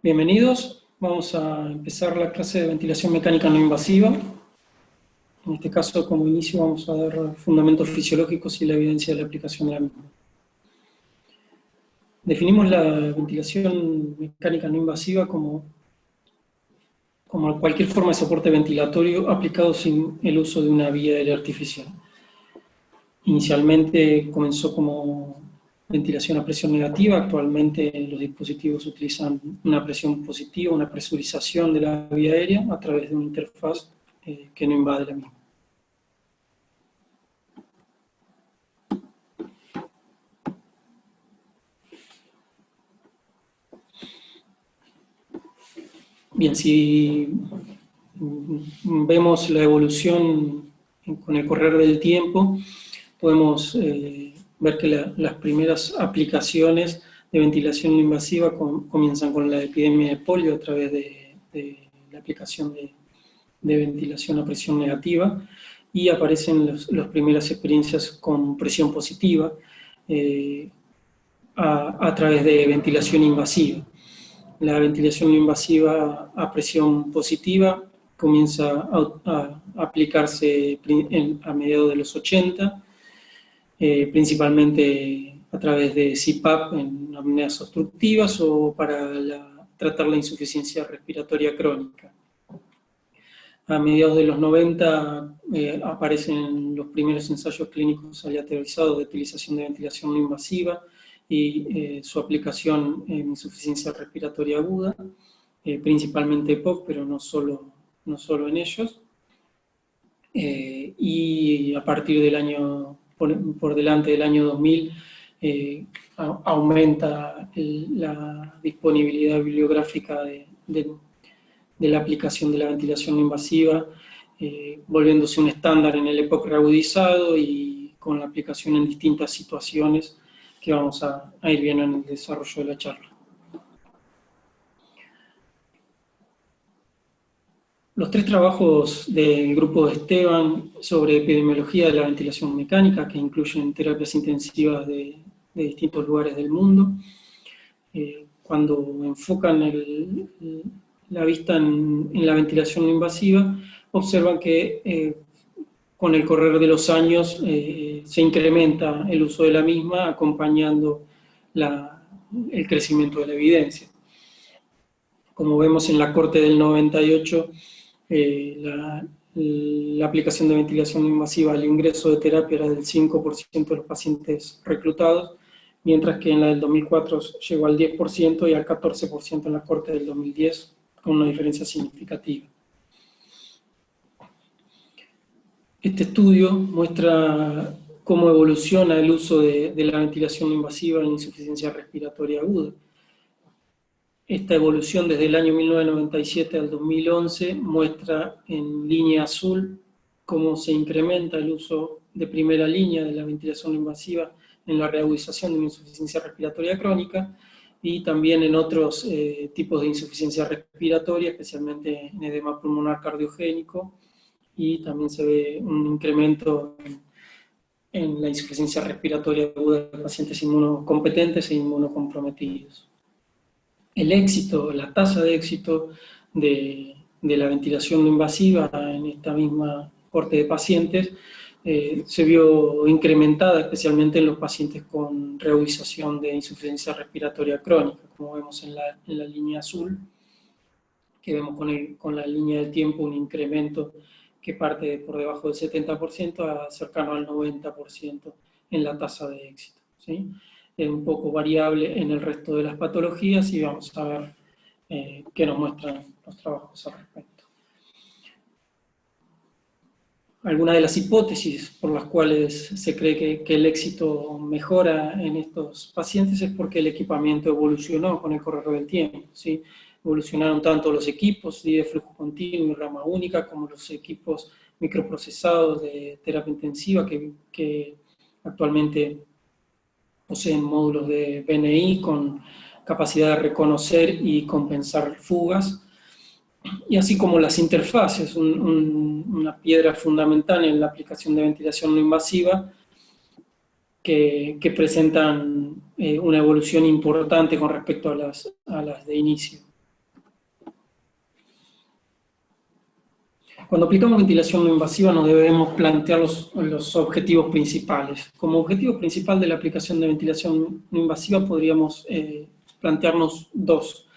Bienvenidos, vamos a empezar la clase de ventilación mecánica no invasiva. En este caso, como inicio, vamos a dar fundamentos fisiológicos y la evidencia de la aplicación de la misma. Definimos la ventilación mecánica no invasiva como cualquier forma de soporte ventilatorio aplicado sin el uso de una vía aérea artificial. Inicialmente comenzó como ventilación a presión negativa. Actualmente los dispositivos utilizan una presión positiva, una presurización de la vía aérea a través de una interfaz que no invade la misma. Bien, si vemos la evolución con el correr del tiempo, podemos ver que las primeras aplicaciones de ventilación no invasiva comienzan con la epidemia de polio a través de la aplicación de ventilación a presión negativa, y aparecen las primeras experiencias con presión positiva a través de ventilación invasiva. La ventilación no invasiva a presión positiva comienza a aplicarse a mediados de los 80, principalmente a través de CPAP en apneas obstructivas o para tratar la insuficiencia respiratoria crónica. A mediados de los 90 aparecen los primeros ensayos clínicos aleatorizados de utilización de ventilación no invasiva y su aplicación en insuficiencia respiratoria aguda, principalmente EPOC, pero no solo en ellos. Y a partir del año, por delante del año 2000, aumenta la disponibilidad bibliográfica de la aplicación de la ventilación no invasiva, volviéndose un estándar en el EPOC reagudizado y con la aplicación en distintas situaciones que vamos a ir viendo en el desarrollo de la charla. Los tres trabajos del grupo de Esteban sobre epidemiología de la ventilación mecánica, que incluyen terapias intensivas de distintos lugares del mundo, cuando enfocan la vista en la ventilación no invasiva, observan que con el correr de los años se incrementa el uso de la misma, acompañando el crecimiento de la evidencia. Como vemos en la corte del 98, la aplicación de ventilación invasiva al ingreso de terapia era del 5% de los pacientes reclutados, mientras que en la del 2004 llegó al 10% y al 14% en la corte del 2010, con una diferencia significativa. Este estudio muestra cómo evoluciona el uso de la ventilación invasiva en insuficiencia respiratoria aguda. Esta evolución desde el año 1997 al 2011 muestra en línea azul cómo se incrementa el uso de primera línea de la ventilación invasiva en la reagudización de una insuficiencia respiratoria crónica y también en otros tipos de insuficiencia respiratoria, especialmente en edema pulmonar cardiogénico, y también se ve un incremento en la insuficiencia respiratoria aguda de pacientes inmunocompetentes e inmunocomprometidos. El éxito, la tasa de éxito de la ventilación no invasiva en esta misma corte de pacientes se vio incrementada especialmente en los pacientes con reagudización de insuficiencia respiratoria crónica, como vemos en la línea azul, que vemos con la línea del tiempo un incremento que parte por debajo del 70% a cercano al 90% en la tasa de éxito, ¿sí? Es un poco variable en el resto de las patologías y vamos a ver qué nos muestran los trabajos al respecto. Algunas de las hipótesis por las cuales se cree que el éxito mejora en estos pacientes es porque el equipamiento evolucionó con el correr del tiempo, ¿sí? Evolucionaron tanto los equipos de flujo continuo y rama única como los equipos microprocesados de terapia intensiva que actualmente poseen módulos de BNI con capacidad de reconocer y compensar fugas, y así como las interfaces, una piedra fundamental en la aplicación de ventilación no invasiva, que presentan una evolución importante con respecto a las de inicio. Cuando aplicamos ventilación no invasiva nos debemos plantear los objetivos principales. Como objetivo principal de la aplicación de ventilación no invasiva podríamos plantearnos dos.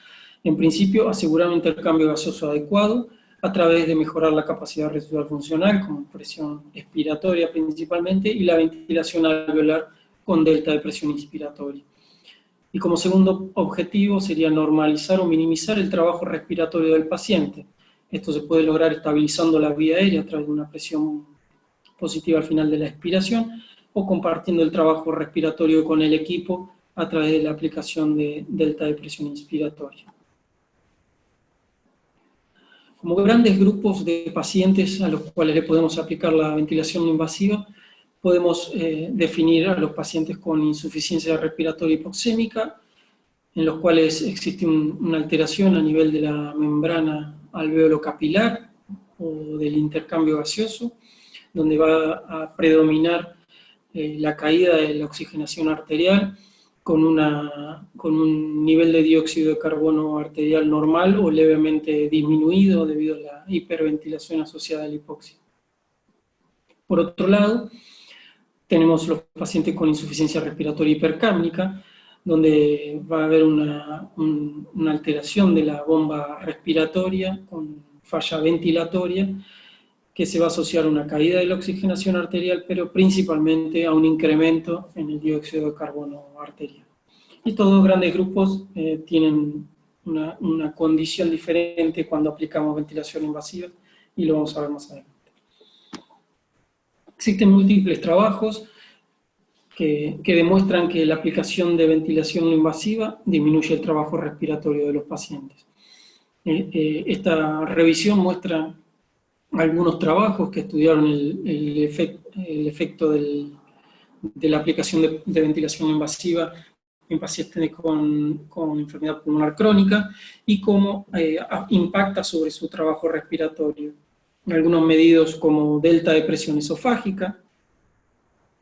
En principio, asegurar un intercambio gaseoso adecuado a través de mejorar la capacidad residual funcional, como presión expiratoria principalmente, y la ventilación alveolar con delta de presión inspiratoria. Y como segundo objetivo sería normalizar o minimizar el trabajo respiratorio del paciente. Esto se puede lograr estabilizando la vía aérea a través de una presión positiva al final de la expiración o compartiendo el trabajo respiratorio con el equipo a través de la aplicación de delta de presión inspiratoria. Como grandes grupos de pacientes a los cuales le podemos aplicar la ventilación no invasiva, podemos definir a los pacientes con insuficiencia respiratoria hipoxémica, en los cuales existe una alteración a nivel de la membrana alveolo-capilar o del intercambio gaseoso, donde va a predominar la caída de la oxigenación arterial con un nivel de dióxido de carbono arterial normal o levemente disminuido debido a la hiperventilación asociada a la hipoxia. Por otro lado, tenemos los pacientes con insuficiencia respiratoria hipercápnica, donde va a haber una alteración de la bomba respiratoria con falla ventilatoria, que se va a asociar a una caída de la oxigenación arterial, pero principalmente a un incremento en el dióxido de carbono arterial. Y estos dos grandes grupos tienen una condición diferente cuando aplicamos ventilación invasiva, y lo vamos a ver más adelante. Existen múltiples trabajos que demuestran que la aplicación de ventilación no invasiva disminuye el trabajo respiratorio de los pacientes. Esta revisión muestra algunos trabajos que estudiaron el efecto de la aplicación de ventilación invasiva en pacientes con enfermedad pulmonar crónica y cómo impacta sobre su trabajo respiratorio. Algunos medidos como delta de presión esofágica,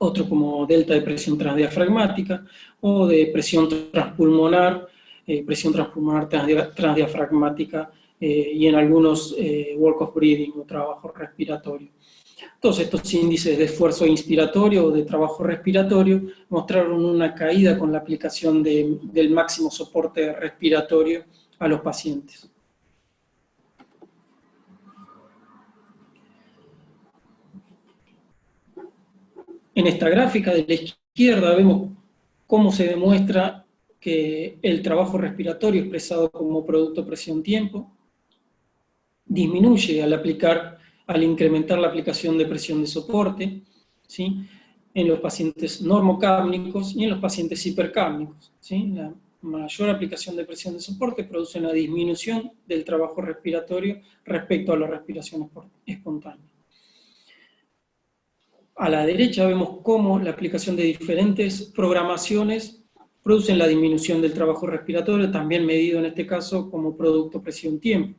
otro como delta de presión transdiafragmática o de presión transpulmonar transdiafragmática y en algunos work of breathing o trabajo respiratorio. Todos estos índices de esfuerzo inspiratorio o de trabajo respiratorio mostraron una caída con la aplicación del máximo soporte respiratorio a los pacientes. En esta gráfica de la izquierda vemos cómo se demuestra que el trabajo respiratorio expresado como producto presión-tiempo disminuye al incrementar la aplicación de presión de soporte, ¿sí?, en los pacientes normocápnicos y en los pacientes hipercápnicos, ¿sí? La mayor aplicación de presión de soporte produce una disminución del trabajo respiratorio respecto a la respiración espontánea. A la derecha vemos cómo la aplicación de diferentes programaciones producen la disminución del trabajo respiratorio, también medido en este caso como producto presión-tiempo.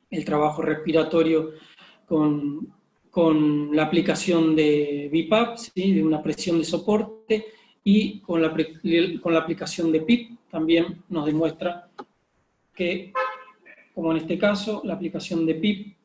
El trabajo respiratorio con la aplicación de BiPAP, ¿sí?, de una presión de soporte, y con la aplicación de PIP también nos demuestra que, como en este caso, la aplicación de PIP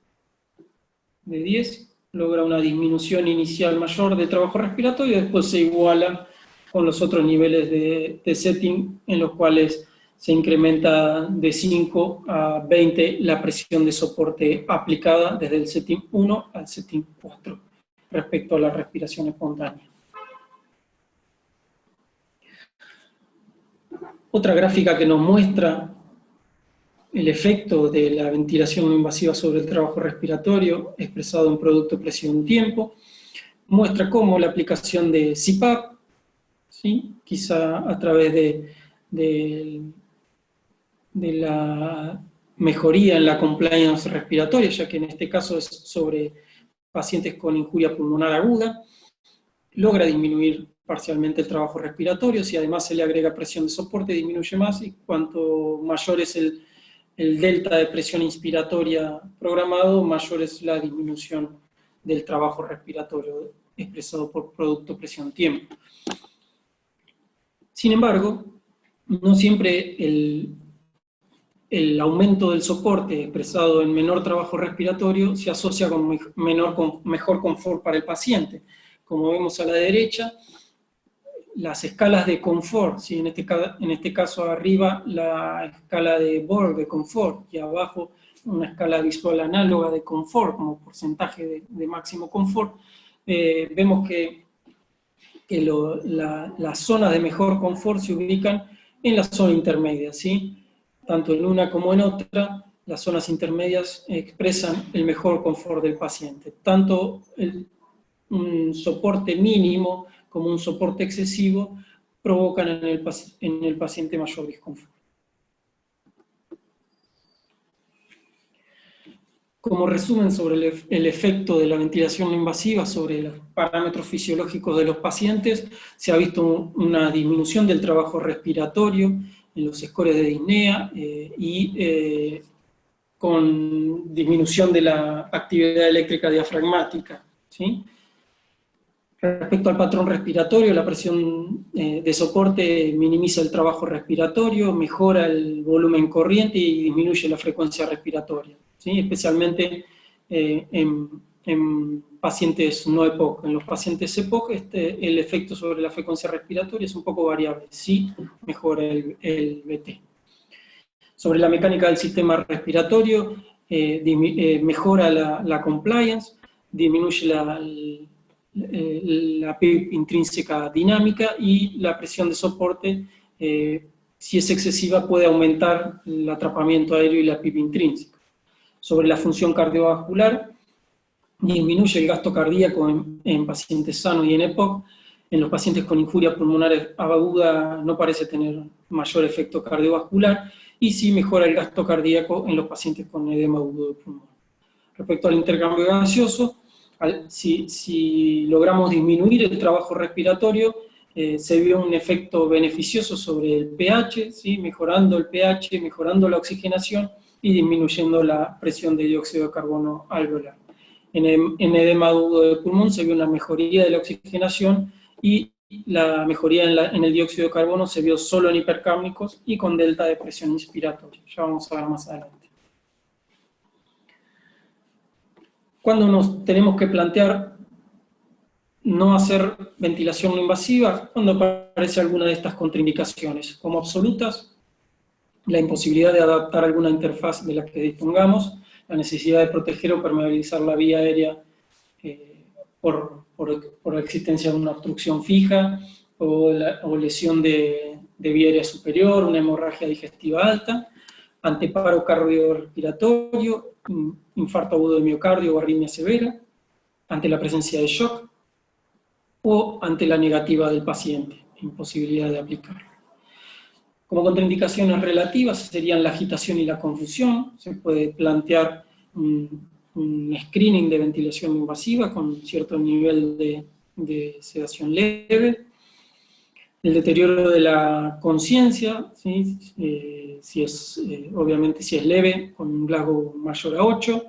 de 10 logra una disminución inicial mayor de trabajo respiratorio y después se iguala con los otros niveles de setting en los cuales se incrementa de 5 a 20 la presión de soporte aplicada desde el setting 1 al setting 4 respecto a la respiración espontánea. Otra gráfica que nos muestra el efecto de la ventilación no invasiva sobre el trabajo respiratorio expresado en producto presión-tiempo muestra cómo la aplicación de CPAP, ¿sí?, quizá a través de la mejoría en la compliance respiratoria, ya que en este caso es sobre pacientes con injuria pulmonar aguda, logra disminuir parcialmente el trabajo respiratorio. Si además se le agrega presión de soporte, disminuye más, y cuanto mayor es el delta de presión inspiratoria programado, mayor es la disminución del trabajo respiratorio expresado por producto presión-tiempo. Sin embargo, no siempre el aumento del soporte expresado en menor trabajo respiratorio se asocia con mejor confort para el paciente. Como vemos a la derecha, las escalas de confort, ¿sí? En este caso arriba la escala de Borg de confort y abajo una escala visual análoga de confort como porcentaje de máximo confort, vemos que las zonas de mejor confort se ubican en la zona intermedia, ¿sí? Tanto en una como en otra, las zonas intermedias expresan el mejor confort del paciente. Tanto un soporte mínimo como un soporte excesivo provocan en el paciente mayor disconfort. Como resumen sobre el efecto de la ventilación no invasiva sobre los parámetros fisiológicos de los pacientes, se ha visto una disminución del trabajo respiratorio en los scores de disnea y con disminución de la actividad eléctrica diafragmática, ¿sí? Respecto al patrón respiratorio, la presión de soporte minimiza el trabajo respiratorio, mejora el volumen corriente y disminuye la frecuencia respiratoria, ¿sí? Especialmente en pacientes no EPOC. En los pacientes EPOC el efecto sobre la frecuencia respiratoria es un poco variable, sí mejora el VT. Sobre la mecánica del sistema respiratorio, mejora la compliance, disminuye la PIB intrínseca dinámica y la presión de soporte, si es excesiva, puede aumentar el atrapamiento aéreo y la PIB intrínseca. Sobre la función cardiovascular, disminuye el gasto cardíaco en pacientes sanos y en EPOC. En los pacientes con injuria pulmonar aguda no parece tener mayor efecto cardiovascular, y sí mejora el gasto cardíaco en los pacientes con edema agudo de pulmón. Respecto al intercambio gaseoso, si logramos disminuir el trabajo respiratorio, se vio un efecto beneficioso sobre el pH, ¿sí? Mejorando el pH, mejorando la oxigenación y disminuyendo la presión de dióxido de carbono alveolar. En edema agudo de pulmón se vio una mejoría de la oxigenación y la mejoría en el dióxido de carbono se vio solo en hipercápnicos y con delta de presión inspiratoria. Ya vamos a ver más adelante. Cuando nos tenemos que plantear no hacer ventilación no invasiva, cuando aparece alguna de estas contraindicaciones, como absolutas, la imposibilidad de adaptar alguna interfaz de la que dispongamos, la necesidad de proteger o permeabilizar la vía aérea por la existencia de una obstrucción fija, o lesión de vía aérea superior, una hemorragia digestiva alta, ante paro cardiorrespiratorio, infarto agudo de miocardio o arritmia severa, ante la presencia de shock, o ante la negativa del paciente, imposibilidad de aplicarlo. Como contraindicaciones relativas serían la agitación y la confusión. Se puede plantear un screening de ventilación invasiva con cierto nivel de sedación leve. El deterioro de la conciencia, ¿sí? Obviamente si es leve, con un Glasgow mayor a 8,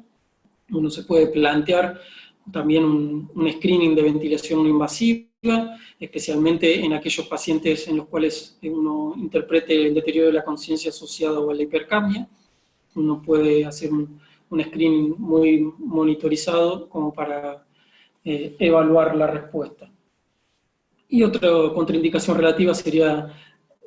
uno se puede plantear también un screening de ventilación no invasiva, especialmente en aquellos pacientes en los cuales uno interprete el deterioro de la conciencia asociado a la hipercapnia. Uno puede hacer un screening muy monitorizado como para evaluar la respuesta. Y otra contraindicación relativa sería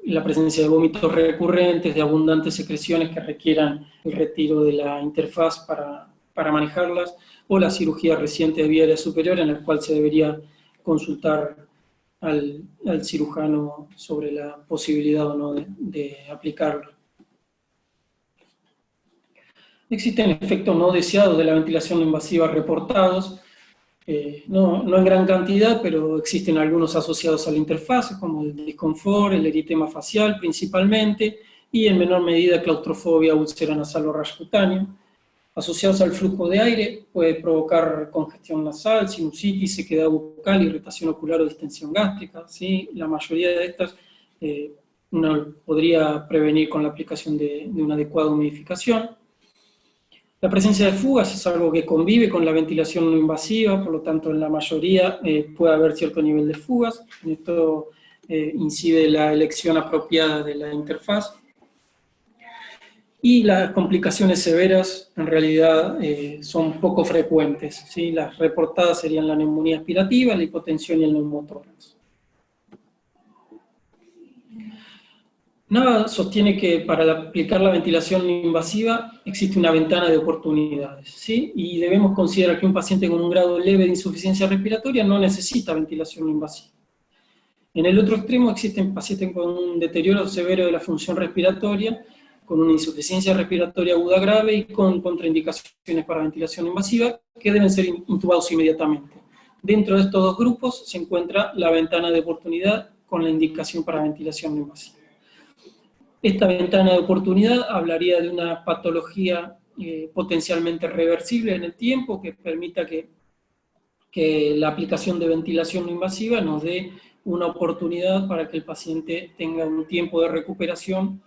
la presencia de vómitos recurrentes, de abundantes secreciones que requieran el retiro de la interfaz para manejarlas, o la cirugía reciente de vía aérea superior, en la cual se debería consultar al cirujano sobre la posibilidad o no de aplicarlo. Existen efectos no deseados de la ventilación no invasiva reportados, no en gran cantidad, pero existen algunos asociados a la interfaz, como el disconfort, el eritema facial principalmente, y en menor medida claustrofobia, úlcera nasal o rash cutáneo. Asociados al flujo de aire, puede provocar congestión nasal, sinusitis, sequedad bucal, irritación ocular o distensión gástrica, ¿sí? La mayoría de estas uno podría prevenir con la aplicación de una adecuada humidificación. La presencia de fugas es algo que convive con la ventilación no invasiva, por lo tanto en la mayoría puede haber cierto nivel de fugas. En esto incide la elección apropiada de la interfaz. Y las complicaciones severas, en realidad, son poco frecuentes, ¿sí? Las reportadas serían la neumonía aspirativa, la hipotensión y el neumotórax. Nava sostiene que para aplicar la ventilación no invasiva existe una ventana de oportunidades, ¿sí? Y debemos considerar que un paciente con un grado leve de insuficiencia respiratoria no necesita ventilación no invasiva. En el otro extremo existen pacientes con un deterioro severo de la función respiratoria, con una insuficiencia respiratoria aguda grave y con contraindicaciones para ventilación invasiva, que deben ser intubados inmediatamente. Dentro de estos dos grupos se encuentra la ventana de oportunidad con la indicación para ventilación no invasiva. Esta ventana de oportunidad hablaría de una patología potencialmente reversible en el tiempo, que permita que la aplicación de ventilación no invasiva nos dé una oportunidad para que el paciente tenga un tiempo de recuperación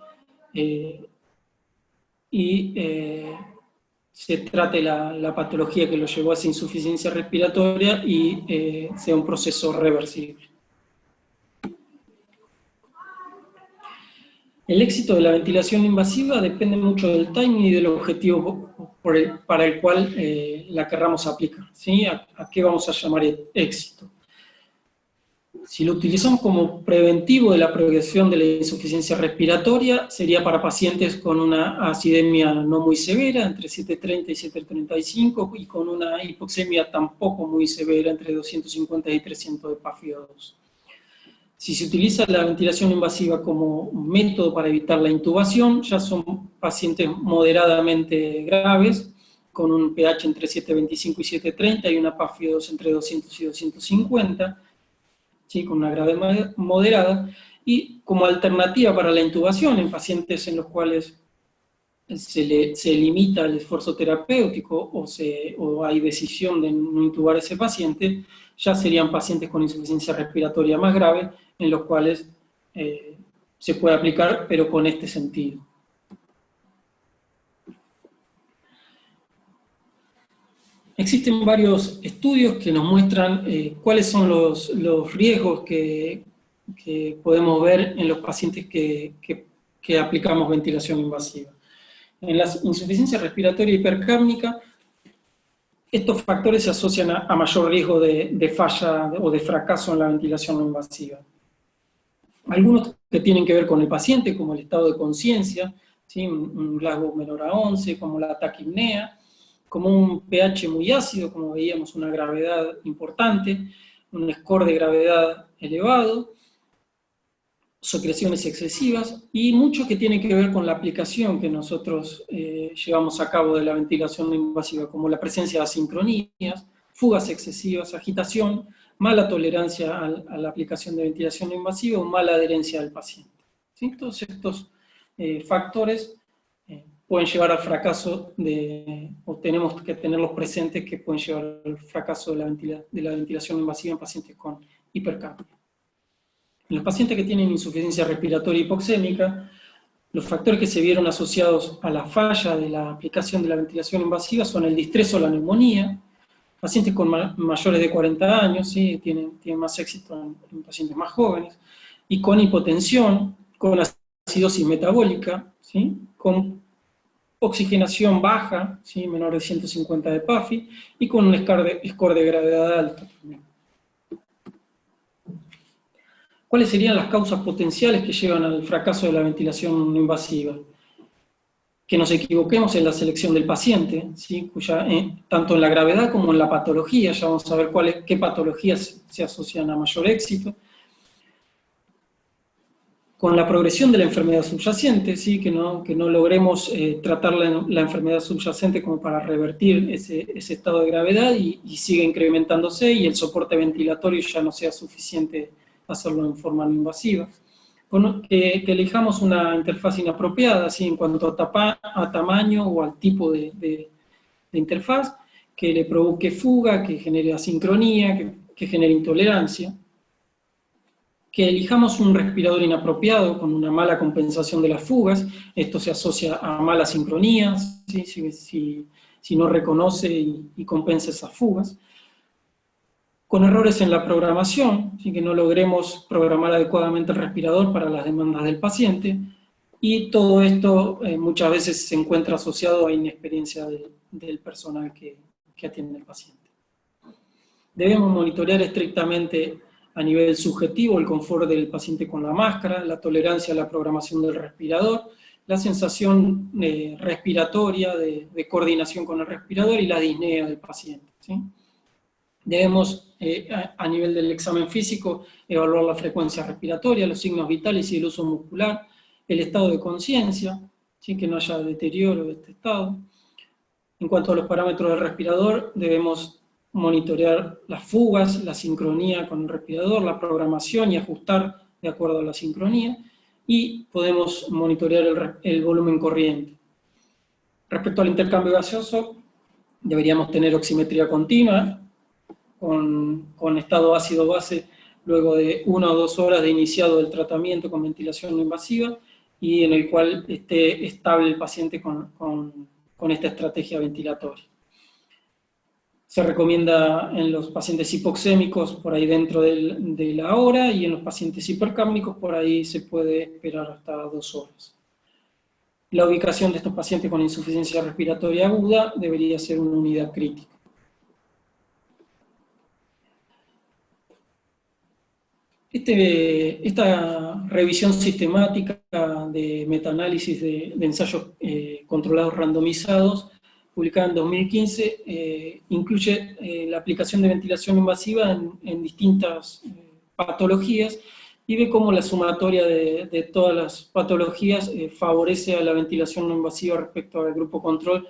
se trate la patología que lo llevó a esa insuficiencia respiratoria y sea un proceso reversible. El éxito de la ventilación invasiva depende mucho del timing y del objetivo para el cual la querramos aplicar, ¿sí? ¿A qué vamos a llamar éxito? Si lo utilizamos como preventivo de la progresión de la insuficiencia respiratoria, sería para pacientes con una acidemia no muy severa, entre 730 y 735, y con una hipoxemia tampoco muy severa, entre 250 y 300 de PaFi-O2. Si se utiliza la ventilación invasiva como método para evitar la intubación, ya son pacientes moderadamente graves, con un pH entre 725 y 730 y una PaFi-O2 entre 200 y 250, ¿sí? Con una gravedad moderada, y como alternativa para la intubación en pacientes en los cuales se limita el esfuerzo terapéutico o hay decisión de no intubar a ese paciente, ya serían pacientes con insuficiencia respiratoria más grave, en los cuales se puede aplicar, pero con este sentido. Existen varios estudios que nos muestran cuáles son los riesgos que podemos ver en los pacientes que aplicamos ventilación invasiva. En la insuficiencia respiratoria hipercápnica, estos factores se asocian a mayor riesgo de falla o de fracaso en la ventilación no invasiva. Algunos que tienen que ver con el paciente, como el estado de conciencia, ¿sí? Un Glasgow menor a 11, como la taquipnea, como un pH muy ácido, como veíamos, una gravedad importante, un score de gravedad elevado, secreciones excesivas, y mucho que tiene que ver con la aplicación que nosotros llevamos a cabo de la ventilación no invasiva, como la presencia de asincronías, fugas excesivas, agitación, mala tolerancia a la aplicación de ventilación no invasiva o mala adherencia al paciente. ¿Sí? Todos estos factores pueden llevar al fracaso, o tenemos que tenerlos presentes, que pueden llevar al fracaso de la ventilación invasiva en pacientes con hipercapnia. En los pacientes que tienen insuficiencia respiratoria hipoxémica, los factores que se vieron asociados a la falla de la aplicación de la ventilación invasiva son el distrés o la neumonía. Pacientes con mayores de 40 años, ¿sí? tienen más éxito en pacientes más jóvenes, y con hipotensión, con acidosis metabólica, ¿sí? Con oxigenación baja, ¿sí? Menor de 150 de PaFi, y con un score de gravedad alto también. ¿Cuáles serían las causas potenciales que llevan al fracaso de la ventilación no invasiva? Que nos equivoquemos en la selección del paciente, ¿sí? Tanto en la gravedad como en la patología, ya vamos a ver qué patologías se asocian a mayor éxito. Con la progresión de la enfermedad subyacente, ¿sí? que no logremos tratar la enfermedad subyacente como para revertir ese estado de gravedad y siga incrementándose, y el soporte ventilatorio ya no sea suficiente hacerlo en forma no invasiva. Que elijamos una interfaz inapropiada, ¿sí? En cuanto a tamaño o al tipo de interfaz, que le provoque fuga, que genere asincronía, que genere intolerancia. Que elijamos un respirador inapropiado con una mala compensación de las fugas, esto se asocia a malas sincronías, ¿sí? si no reconoce y compensa esas fugas. Con errores en la programación, ¿sí? Que no logremos programar adecuadamente el respirador para las demandas del paciente, y todo esto muchas veces se encuentra asociado a inexperiencia del personal que atiende al paciente. Debemos monitorear estrictamente a nivel subjetivo el confort del paciente con la máscara, la tolerancia a la programación del respirador, la sensación respiratoria, de coordinación con el respirador y la disnea del paciente, ¿sí? Debemos, a nivel del examen físico, evaluar la frecuencia respiratoria, los signos vitales y el uso muscular, el estado de conciencia, ¿sí? Que no haya deterioro de este estado. En cuanto a los parámetros del respirador, debemos monitorear las fugas, la sincronía con el respirador, la programación y ajustar de acuerdo a la sincronía, y podemos monitorear el volumen corriente. Respecto al intercambio gaseoso, deberíamos tener oximetría continua, con estado ácido-base luego de 1 o 2 horas de iniciado el tratamiento con ventilación no invasiva, y en el cual esté estable el paciente con esta estrategia ventilatoria. Se recomienda en los pacientes hipoxémicos por ahí dentro de la hora, y en los pacientes hipercámnicos por ahí se puede esperar hasta 2 horas. La ubicación de estos pacientes con insuficiencia respiratoria aguda debería ser una unidad crítica. Esta revisión sistemática de metaanálisis de ensayos controlados randomizados, publicada en 2015, incluye la aplicación de ventilación invasiva en distintas patologías, y ve cómo la sumatoria de todas las patologías favorece a la ventilación no invasiva respecto al grupo control,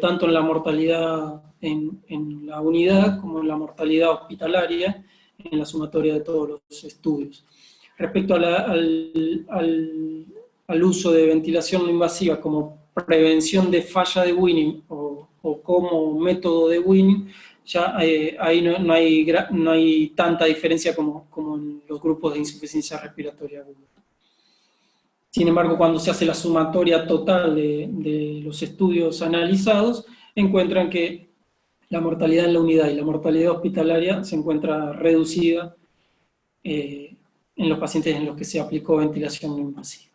tanto en la mortalidad en la unidad como en la mortalidad hospitalaria, en la sumatoria de todos los estudios. Respecto al uso de ventilación no invasiva como prevención de falla de Winning o como método de Winning, ya ahí no hay tanta diferencia como en los grupos de insuficiencia respiratoria aguda. Sin embargo, cuando se hace la sumatoria total de los estudios analizados, encuentran que la mortalidad en la unidad y la mortalidad hospitalaria se encuentra reducida en los pacientes en los que se aplicó ventilación no invasiva.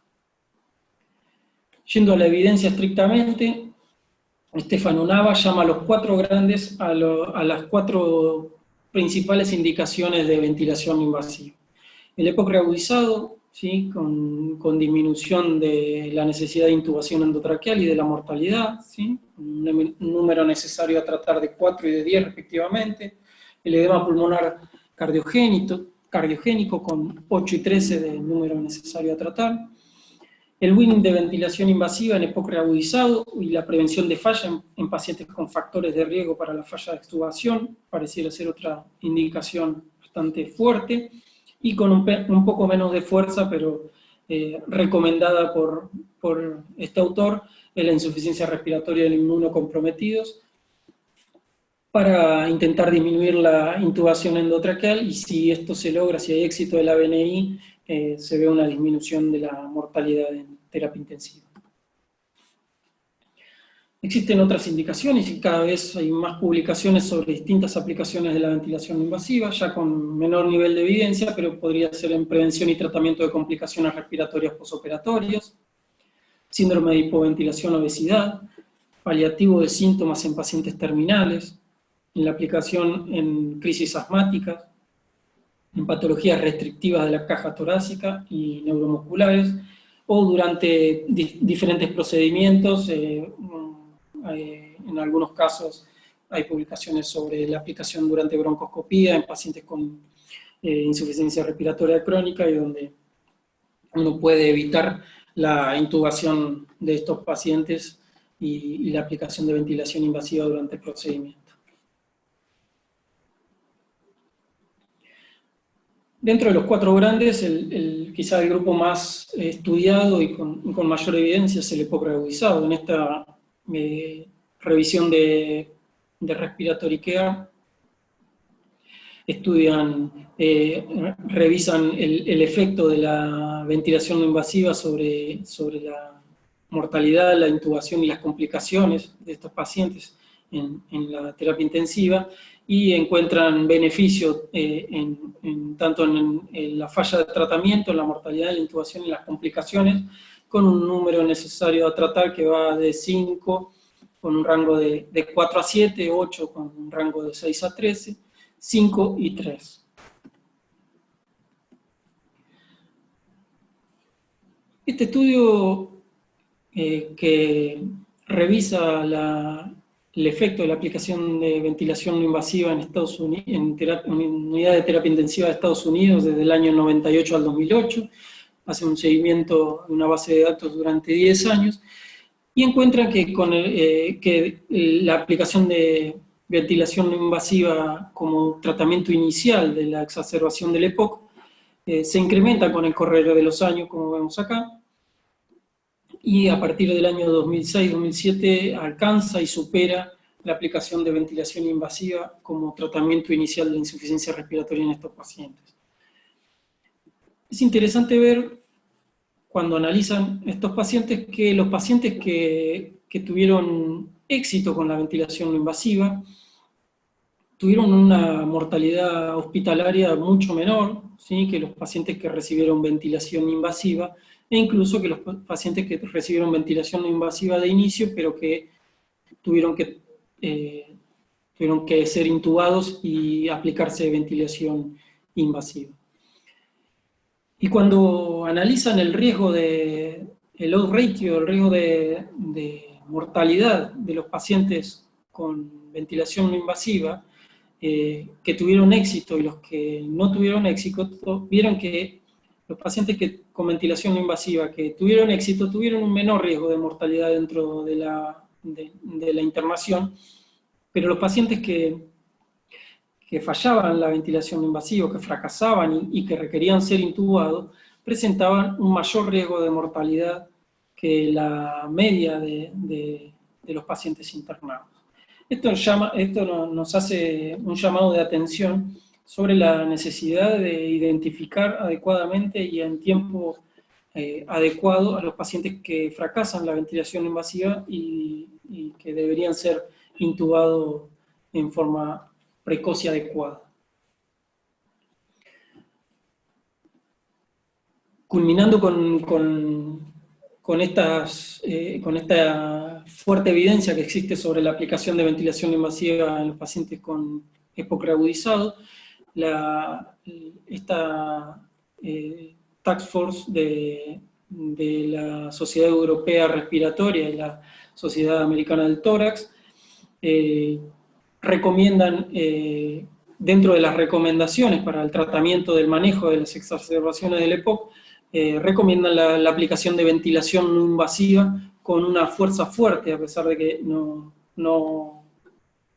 Yendo a la evidencia estrictamente, Stefano Nava llama a los 4 grandes a las 4 principales indicaciones de ventilación invasiva. El EPOC reagudizado, ¿sí? con disminución de la necesidad de intubación endotraqueal y de la mortalidad, ¿sí? Un número necesario a tratar de 4 y de 10 respectivamente. El edema pulmonar cardiogénico con 8 y 13 de número necesario a tratar. El Winning de ventilación invasiva en EPOC reagudizado y la prevención de falla en pacientes con factores de riesgo para la falla de extubación, pareciera ser otra indicación bastante fuerte, y con un poco menos de fuerza, pero recomendada por este autor, en la insuficiencia respiratoria de inmunocomprometidos, para intentar disminuir la intubación endotraqueal, y si esto se logra, si hay éxito de la VNI, se ve una disminución de la mortalidad en terapia intensiva. Existen otras indicaciones y cada vez hay más publicaciones sobre distintas aplicaciones de la ventilación invasiva, ya con menor nivel de evidencia, pero podría ser en prevención y tratamiento de complicaciones respiratorias posoperatorias, síndrome de hipoventilación, obesidad, paliativo de síntomas en pacientes terminales, en la aplicación en crisis asmáticas, en patologías restrictivas de la caja torácica y neuromusculares, o durante diferentes procedimientos. En algunos casos hay publicaciones sobre la aplicación durante broncoscopía en pacientes con insuficiencia respiratoria crónica, y donde uno puede evitar la intubación de estos pacientes y la aplicación de ventilación invasiva durante el procedimiento. Dentro de los 4 grandes, quizá el grupo más estudiado y con mayor evidencia es el EPOC reagudizado. En esta revisión de Respiratory Care revisan el efecto de la ventilación no invasiva sobre la mortalidad, la intubación y las complicaciones de estos pacientes en la terapia intensiva, y encuentran beneficio tanto en la falla de tratamiento, en la mortalidad, en la intubación y las complicaciones, con un número necesario a tratar que va de 5, con un rango de 4 a 7, 8 con un rango de 6 a 13, 5 y 3. Este estudio que revisa el efecto de la aplicación de ventilación no invasiva en Estados Unidos, en unidades de terapia intensiva de Estados Unidos desde el año 98 al 2008, hace un seguimiento de una base de datos durante 10 años, y encuentra que, que la aplicación de ventilación no invasiva como tratamiento inicial de la exacerbación del EPOC se incrementa con el correr de los años, como vemos acá, y a partir del año 2006-2007 alcanza y supera la aplicación de ventilación invasiva como tratamiento inicial de insuficiencia respiratoria en estos pacientes. Es interesante ver, cuando analizan estos pacientes, que los pacientes que tuvieron éxito con la ventilación no invasiva tuvieron una mortalidad hospitalaria mucho menor, ¿sí?, que los pacientes que recibieron ventilación invasiva, e incluso que los pacientes que recibieron ventilación no invasiva de inicio, pero que tuvieron que ser intubados y aplicarse ventilación invasiva. Y cuando analizan el riesgo el odds ratio, el riesgo de mortalidad de los pacientes con ventilación no invasiva, que tuvieron éxito y los que no tuvieron éxito, vieron que los pacientes con ventilación no invasiva que tuvieron éxito tuvieron un menor riesgo de mortalidad dentro de la internación, pero los pacientes que fallaban la ventilación no invasiva, que fracasaban y que requerían ser intubados, presentaban un mayor riesgo de mortalidad que la media de los pacientes internados. Esto nos hace un llamado de atención sobre la necesidad de identificar adecuadamente y en tiempo adecuado a los pacientes que fracasan la ventilación invasiva y que deberían ser intubados en forma precoz y adecuada. Culminando con esta fuerte evidencia que existe sobre la aplicación de ventilación invasiva en los pacientes con EPOC reagudizado, esta Task Force de la Sociedad Europea Respiratoria y la Sociedad Americana del Tórax recomiendan, dentro de las recomendaciones para el tratamiento del manejo de las exacerbaciones del EPOC, recomiendan la aplicación de ventilación no invasiva con una fuerza fuerte, a pesar de que no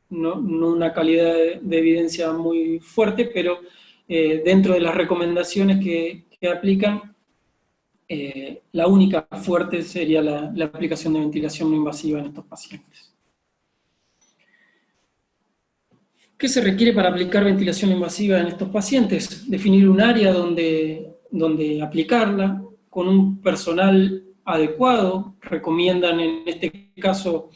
una calidad de evidencia muy fuerte, pero dentro de las recomendaciones que aplican, la única fuerte sería la aplicación de ventilación no invasiva en estos pacientes. ¿Qué se requiere para aplicar ventilación invasiva en estos pacientes? Definir un área donde aplicarla, con un personal adecuado. Recomiendan en este caso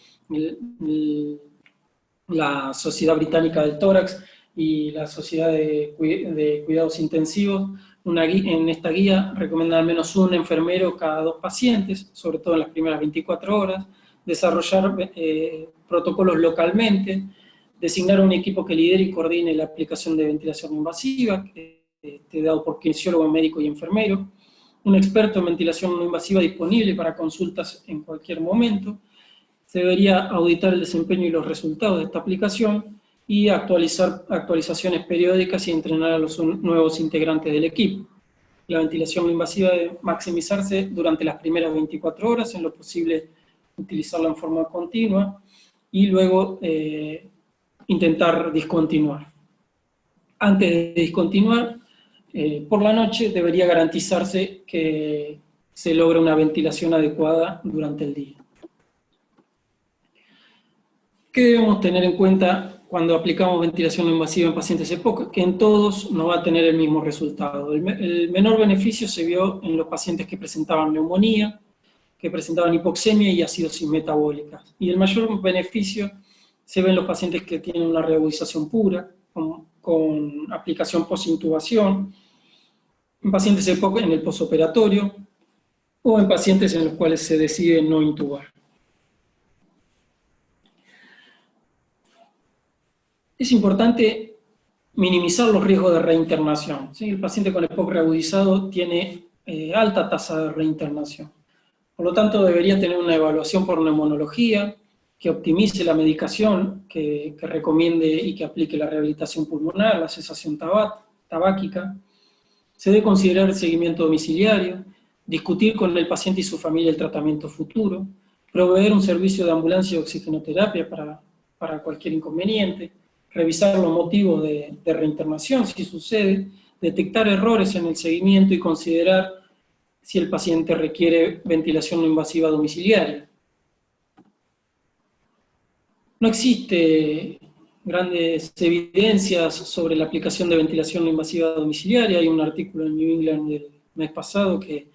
la Sociedad Británica del Tórax y la Sociedad de Cuidados Intensivos. En esta guía recomiendan al menos un enfermero cada 2 pacientes, sobre todo en las primeras 24 horas, desarrollar protocolos localmente, designar un equipo que lidere y coordine la aplicación de ventilación invasiva, dado por kinesiólogo, médico y enfermero, un experto en ventilación no invasiva disponible para consultas en cualquier momento. Se debería auditar el desempeño y los resultados de esta aplicación y actualizar actualizaciones periódicas y entrenar a los nuevos integrantes del equipo. La ventilación no invasiva debe maximizarse durante las primeras 24 horas, en lo posible utilizarla en forma continua, y luego intentar discontinuar. Antes de discontinuar, por la noche debería garantizarse que se logre una ventilación adecuada durante el día. ¿Qué debemos tener en cuenta cuando aplicamos ventilación no invasiva en pacientes EPOC? Que en todos no va a tener el mismo resultado. El menor beneficio se vio en los pacientes que presentaban neumonía, que presentaban hipoxemia y acidosis metabólica. Y el mayor beneficio se ve en los pacientes que tienen una reagudización pura, con aplicación post-intubación, en pacientes EPOC en el postoperatorio, o en pacientes en los cuales se decide no intubar. Es importante minimizar los riesgos de reinternación, ¿sí? El paciente con EPOC reagudizado tiene alta tasa de reinternación. Por lo tanto, debería tener una evaluación por neumonología, que optimice la medicación, que recomiende y que aplique la rehabilitación pulmonar, la cesación tabáquica. Se debe considerar el seguimiento domiciliario, discutir con el paciente y su familia el tratamiento futuro, proveer un servicio de ambulancia y oxigenoterapia para cualquier inconveniente, revisar los motivos de reinternación, si sucede, detectar errores en el seguimiento y considerar si el paciente requiere ventilación no invasiva domiciliaria. No existe grandes evidencias sobre la aplicación de ventilación no invasiva domiciliaria. Hay un artículo en New England del mes pasado que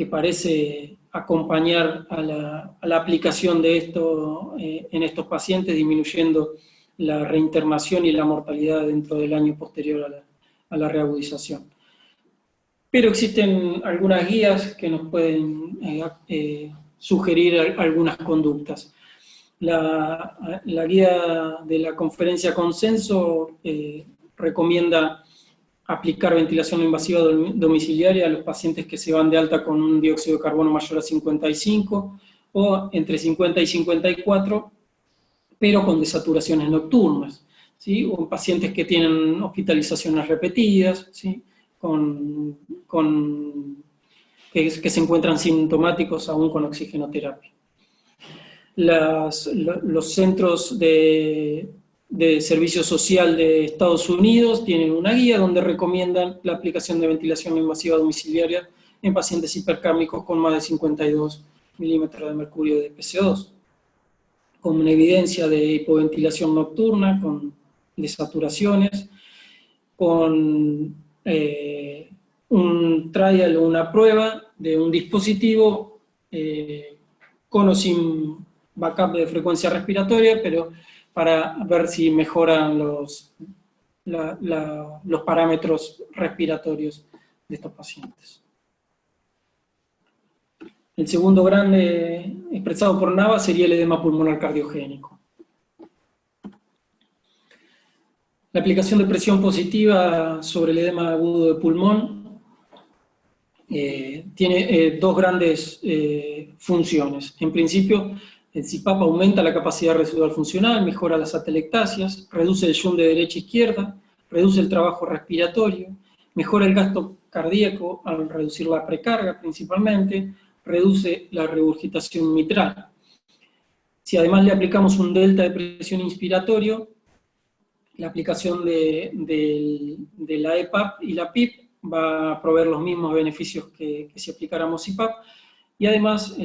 parece acompañar a la aplicación de esto en estos pacientes, disminuyendo la reinternación y la mortalidad dentro del año posterior a la reagudización. Pero existen algunas guías que nos pueden sugerir algunas conductas. La guía de la conferencia consenso recomienda aplicar ventilación no invasiva domiciliaria a los pacientes que se van de alta con un dióxido de carbono mayor a 55 o entre 50 y 54, pero con desaturaciones nocturnas, ¿sí? O pacientes que tienen hospitalizaciones repetidas, ¿sí? Que se encuentran sintomáticos aún con oxigenoterapia. Los centros de servicio social de Estados Unidos tienen una guía donde recomiendan la aplicación de ventilación no invasiva domiciliaria en pacientes hipercármicos con más de 52 milímetros de mercurio de PCO2, con una evidencia de hipoventilación nocturna, con desaturaciones, con un trial o una prueba de un dispositivo con o sin backup de frecuencia respiratoria, pero para ver si mejoran los parámetros respiratorios de estos pacientes. El segundo grande expresado por NAVA sería el edema pulmonar cardiogénico. La aplicación de presión positiva sobre el edema agudo de pulmón tiene dos grandes funciones. En principio, el CPAP aumenta la capacidad residual funcional, mejora las atelectasias, reduce el shunt de derecha a izquierda, reduce el trabajo respiratorio, mejora el gasto cardíaco al reducir la precarga principalmente, reduce la regurgitación mitral. Si además le aplicamos un delta de presión inspiratorio, la aplicación de la EPAP y la PIP va a proveer los mismos beneficios que si aplicáramos CPAP, y además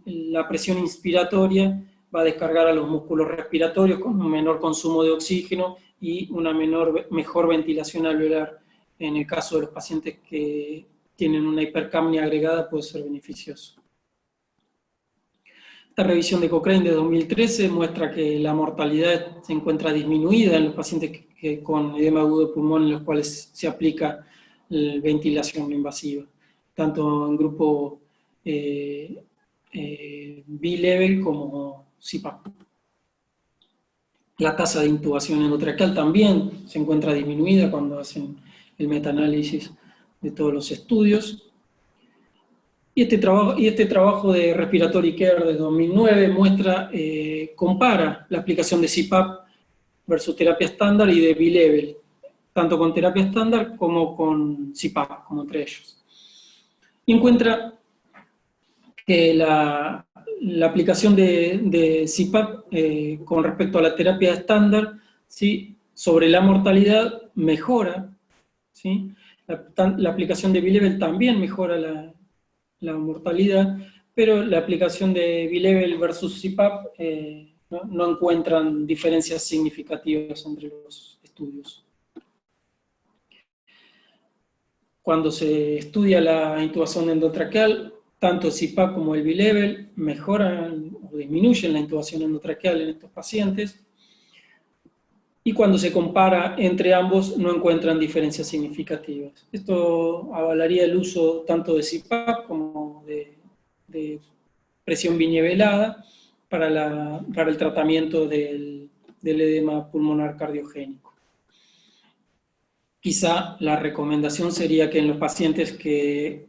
la presión inspiratoria va a descargar a los músculos respiratorios con un menor consumo de oxígeno y una mejor ventilación alveolar. En el caso de los pacientes que tienen una hipercapnia agregada puede ser beneficioso. Esta revisión de Cochrane de 2013 muestra que la mortalidad se encuentra disminuida en los pacientes con edema agudo de pulmón en los cuales se aplica ventilación no invasiva, tanto en grupo B-level como CPAP. La tasa de intubación endotraqueal también se encuentra disminuida cuando hacen el metaanálisis de todos los estudios. Y este trabajo de Respiratory Care de 2009 compara la aplicación de CPAP versus terapia estándar y de B-level, tanto con terapia estándar como con CPAP, como entre ellos. Y encuentra que la aplicación de CPAP con respecto a la terapia estándar, ¿sí?, sobre la mortalidad mejora, ¿sí? La aplicación de B-level también mejora la mortalidad, pero la aplicación de B-level versus CPAP no encuentran diferencias significativas entre los estudios. Cuando se estudia la intubación endotraqueal, tanto el CPAP como el B-level mejoran o disminuyen la intubación endotraqueal en estos pacientes, y cuando se compara entre ambos no encuentran diferencias significativas. Esto avalaría el uso tanto de CPAP como de presión binivelada para el tratamiento del edema pulmonar cardiogénico. Quizá la recomendación sería que en los pacientes que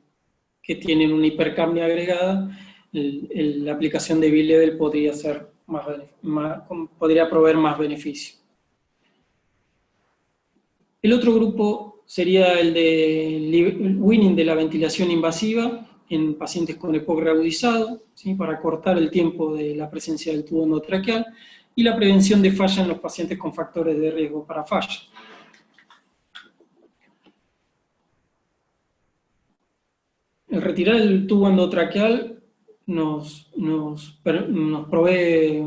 tienen una hipercapnia agregada, la aplicación de B-level podría proveer más beneficio. El otro grupo sería el de weaning de la ventilación invasiva en pacientes con EPOC reagudizado, ¿sí?, para cortar el tiempo de la presencia del tubo endotraqueal, y la prevención de falla en los pacientes con factores de riesgo para falla. El retirar el tubo endotraqueal nos provee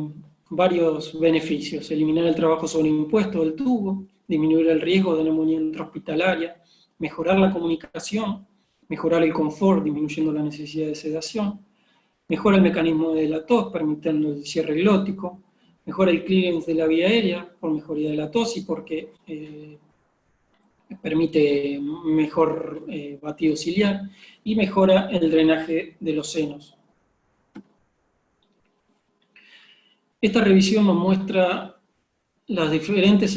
varios beneficios: eliminar el trabajo sobreimpuesto del tubo, disminuir el riesgo de neumonía intrahospitalaria, mejorar la comunicación, mejorar el confort, disminuyendo la necesidad de sedación, mejora el mecanismo de la tos, permitiendo el cierre glótico, mejora el clearance de la vía aérea por mejoría de la tos y porque permite mejor batido ciliar, y mejora el drenaje de los senos. Esta revisión nos muestra las diferentes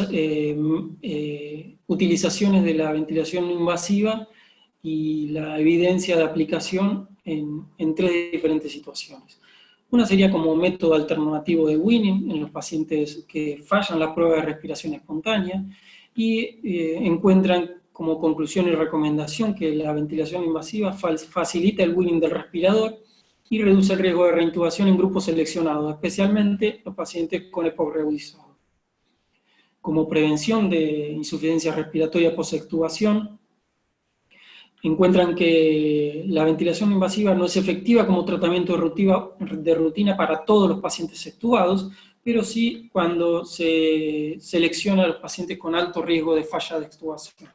utilizaciones de la ventilación no invasiva y la evidencia de aplicación en tres diferentes situaciones. Una sería como método alternativo de weaning en los pacientes que fallan la prueba de respiración espontánea y encuentran como conclusión y recomendación que la ventilación invasiva facilita el weaning del respirador y reduce el riesgo de reintubación en grupos seleccionados, especialmente los pacientes con EPOC reagudizado. Como prevención de insuficiencia respiratoria post-extubación, encuentran que la ventilación invasiva no es efectiva como tratamiento de rutina para todos los pacientes extubados, pero sí cuando se selecciona a los pacientes con alto riesgo de falla de extubación.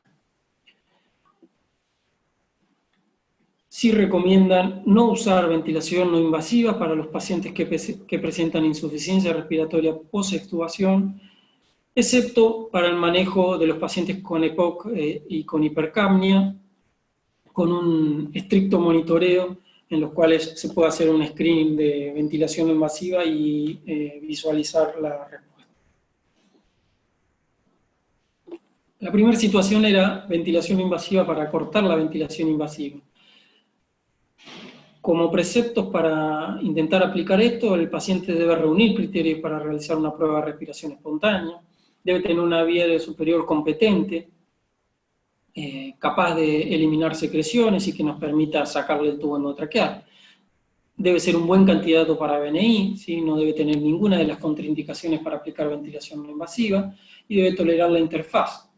Sí recomiendan no usar ventilación no invasiva para los pacientes que presentan insuficiencia respiratoria post-extubación, excepto para el manejo de los pacientes con EPOC y con hipercapnia, con un estricto monitoreo en los cuales se puede hacer un screening de ventilación invasiva y visualizar la respuesta. La primera situación era ventilación invasiva para cortar la ventilación invasiva. Como preceptos para intentar aplicar esto, el paciente debe reunir criterios para realizar una prueba de respiración espontánea, debe tener una vía aérea superior competente, capaz de eliminar secreciones y que nos permita sacarle el tubo endotraqueal. Debe ser un buen candidato para BNI, ¿sí? No debe tener ninguna de las contraindicaciones para aplicar ventilación no invasiva, y debe tolerar la interfaz.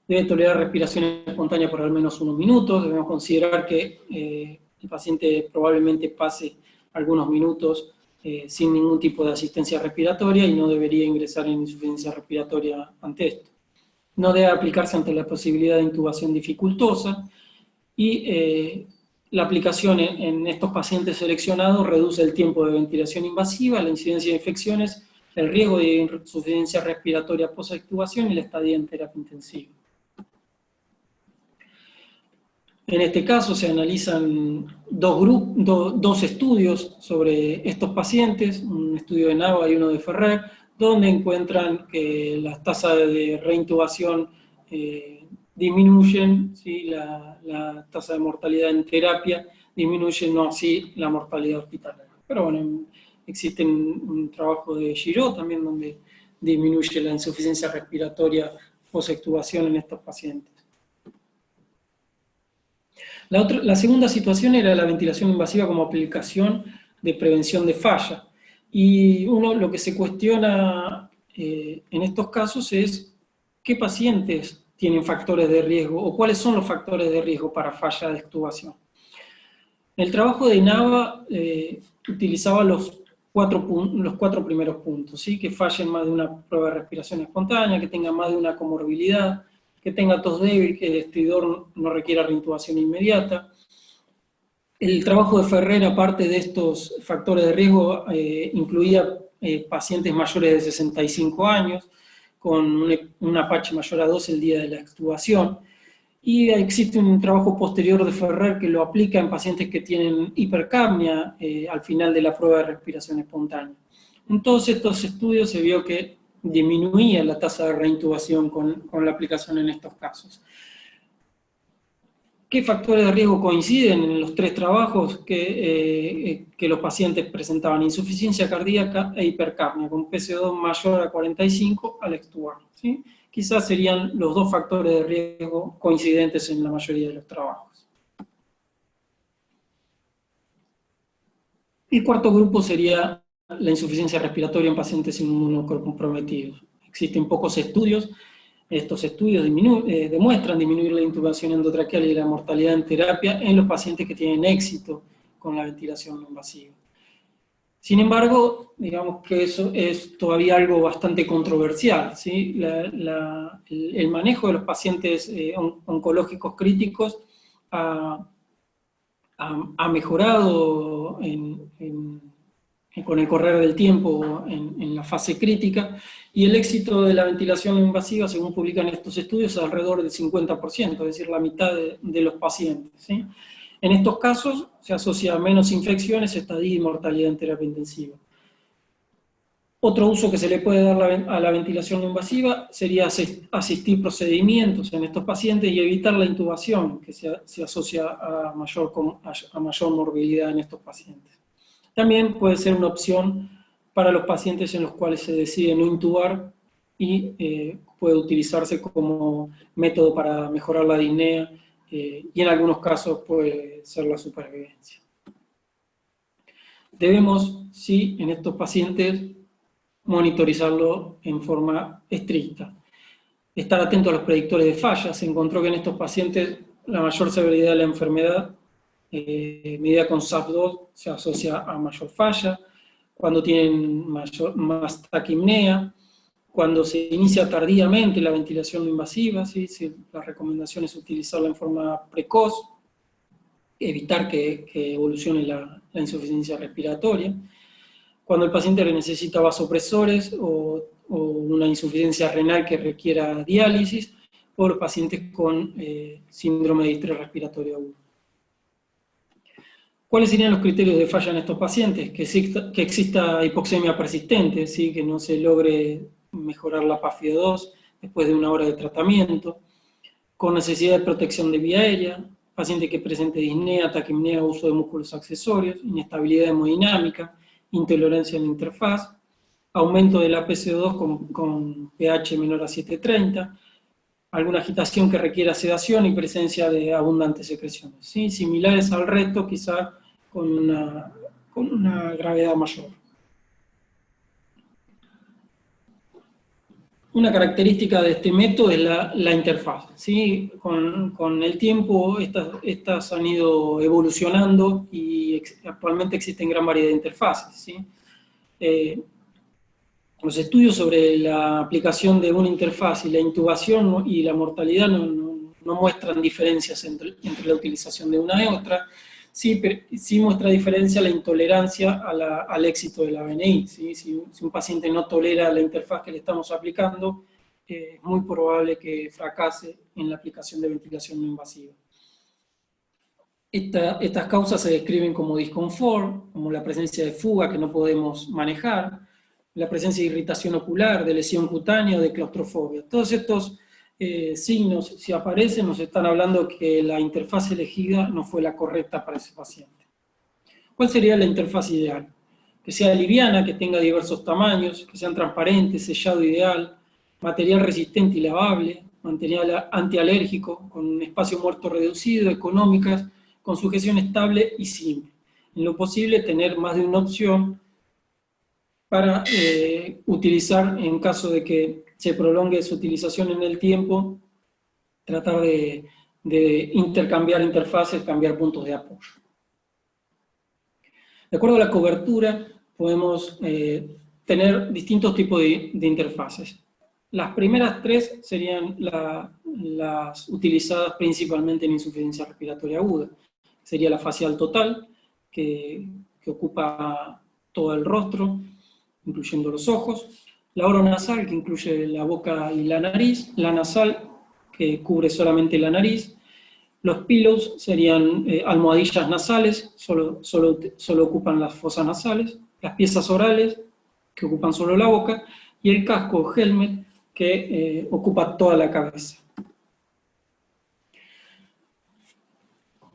Debe tolerar respiración espontánea por al menos unos minutos. Debemos considerar que el paciente probablemente pase algunos minutos sin ningún tipo de asistencia respiratoria y no debería ingresar en insuficiencia respiratoria ante esto. No debe aplicarse ante la posibilidad de intubación dificultosa y la aplicación en estos pacientes seleccionados reduce el tiempo de ventilación invasiva, la incidencia de infecciones, el riesgo de insuficiencia respiratoria post-extubación y la estadía en terapia intensiva. En este caso se analizan dos estudios sobre estos pacientes, un estudio de Nava y uno de Ferrer, donde encuentran que las tasas de reintubación disminuyen, ¿sí? la tasa de mortalidad en terapia disminuye, no así la mortalidad hospitalaria. Pero bueno, existe un trabajo de Giraud también donde disminuye la insuficiencia respiratoria post-extubación en estos pacientes. La segunda situación era la ventilación invasiva como aplicación de prevención de falla. Y lo que se cuestiona en estos casos es qué pacientes tienen factores de riesgo o cuáles son los factores de riesgo para falla de extubación. El trabajo de Nava utilizaba los cuatro primeros puntos, ¿sí? Que fallen más de una prueba de respiración espontánea, que tenga más de una comorbilidad, que tenga tos débil, que el estridor no requiera reintubación inmediata. El trabajo de Ferrer, aparte de estos factores de riesgo, incluía pacientes mayores de 65 años, con un Apache mayor a 2 el día de la extubación, Y existe un trabajo posterior de Ferrer que lo aplica en pacientes que tienen hipercapnia al final de la prueba de respiración espontánea. En todos estos estudios se vio que disminuía la tasa de reintubación con la aplicación en estos casos. ¿Qué factores de riesgo coinciden en los tres trabajos? Que los pacientes presentaban insuficiencia cardíaca e hipercapnia, con PCO2 mayor a 45 al extubar, ¿sí? Quizás serían los dos factores de riesgo coincidentes en la mayoría de los trabajos. El cuarto grupo sería la insuficiencia respiratoria en pacientes inmunocomprometidos. Existen pocos estudios. Estos estudios demuestran disminuir la intubación endotraqueal y la mortalidad en terapia en los pacientes que tienen éxito con la ventilación no invasiva. Sin embargo, digamos que eso es todavía algo bastante controversial, ¿sí? El manejo de los pacientes oncológicos críticos ha mejorado con el correr del tiempo en la fase crítica, y el éxito de la ventilación no invasiva, según publican estos estudios, es alrededor del 50%, es decir, la mitad de los pacientes, ¿sí? En estos casos se asocia a menos infecciones, estadía y mortalidad en terapia intensiva. Otro uso que se le puede dar a la ventilación no invasiva sería asistir procedimientos en estos pacientes y evitar la intubación, que se asocia a mayor morbilidad en estos pacientes. También puede ser una opción para los pacientes en los cuales se decide no intubar y puede utilizarse como método para mejorar la disnea y en algunos casos puede ser la supervivencia. Debemos, sí, en estos pacientes, monitorizarlo en forma estricta. Estar atento a los predictores de falla. Se encontró que en estos pacientes la mayor severidad de la enfermedad, medida con SAF2, se asocia a mayor falla, cuando tienen más taquipnea, cuando se inicia tardíamente la ventilación no invasiva, ¿sí? La recomendación es utilizarla en forma precoz, evitar que evolucione la insuficiencia respiratoria. Cuando el paciente necesita vasopresores o una insuficiencia renal que requiera diálisis, o los pacientes con síndrome de distrés respiratorio agudo. ¿Cuáles serían los criterios de falla en estos pacientes? Que exista hipoxemia persistente, ¿sí? Que no se logre mejorar la PaFi2 después de una hora de tratamiento, con necesidad de protección de vía aérea, paciente que presente disnea, taquipnea, uso de músculos accesorios, inestabilidad hemodinámica, intolerancia en la interfaz, aumento de la PCO2 con pH menor a 730, alguna agitación que requiera sedación y presencia de abundantes secreciones, ¿sí? Similares al resto, quizá con una gravedad mayor. Una característica de este método es la interfaz, ¿sí? Con el tiempo estas han ido evolucionando y actualmente existen gran variedad de interfaces, ¿sí? Los estudios sobre la aplicación de una interfaz y la intubación y la mortalidad no muestran diferencias entre la utilización de una y otra, sí muestra diferencia la intolerancia al éxito de la VNI, ¿sí? Si un paciente no tolera la interfaz que le estamos aplicando, es muy probable que fracase en la aplicación de ventilación no invasiva. Estas causas se describen como disconfort, como la presencia de fuga que no podemos manejar, la presencia de irritación ocular, de lesión cutánea o de claustrofobia. Todos estos signos, si aparecen, nos están hablando que la interfaz elegida no fue la correcta para ese paciente. ¿Cuál sería la interfaz ideal? Que sea liviana, que tenga diversos tamaños, que sean transparentes, sellado ideal, material resistente y lavable, material antialérgico, con un espacio muerto reducido, económicas, con sujeción estable y simple. En lo posible, tener más de una opción para utilizar, en caso de que se prolongue su utilización en el tiempo, tratar de intercambiar interfaces, cambiar puntos de apoyo. De acuerdo a la cobertura, podemos tener distintos tipos de interfaces. Las primeras tres serían las utilizadas principalmente en insuficiencia respiratoria aguda. Sería la facial total, que ocupa todo el rostro, incluyendo los ojos. La oronasal, que incluye la boca y la nariz. La nasal, que cubre solamente la nariz. Los pillows serían almohadillas nasales, solo ocupan las fosas nasales. Las piezas orales, que ocupan solo la boca. Y el casco o helmet, que ocupa toda la cabeza.